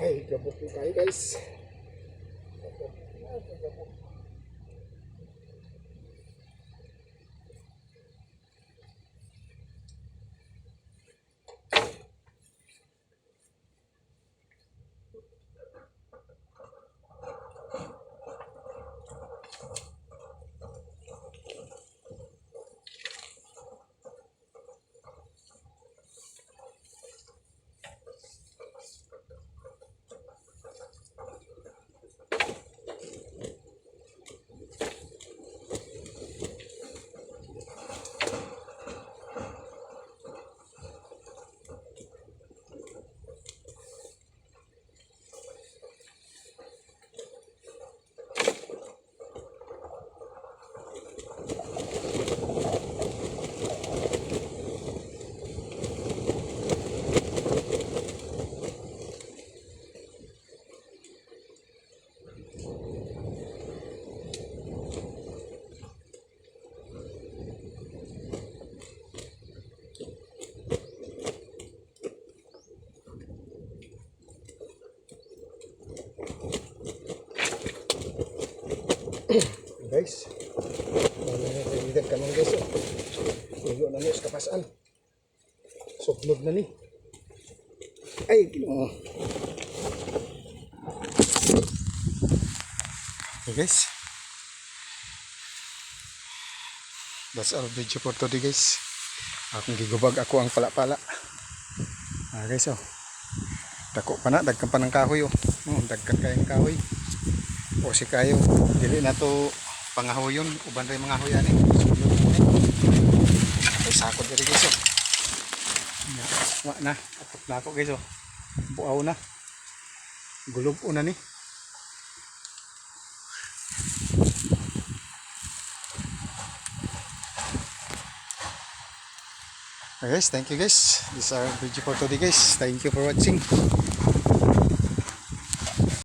Ay, gabok po tayo guys. Guys, nalidag ka nang guys. Tuyo na niya sa kapasaan. Suklod na ni. Ay, Ginoo. Okay guys, that's our video for today guys. Akong gigubag ako ang pala-pala. Guys, oh, dako pa na, dagkan pa ng kahoy oh. Dagkan kayong kahoy. O si kayo, dili na to pangahoyon, uban rin mga hoyan eh. Ay, sakot diri guys oh. Wa na, tapos na ako guys oh. Buaw na. Gulob una ni. Okay guys, thank you guys. This is our video for today guys. Thank you for watching.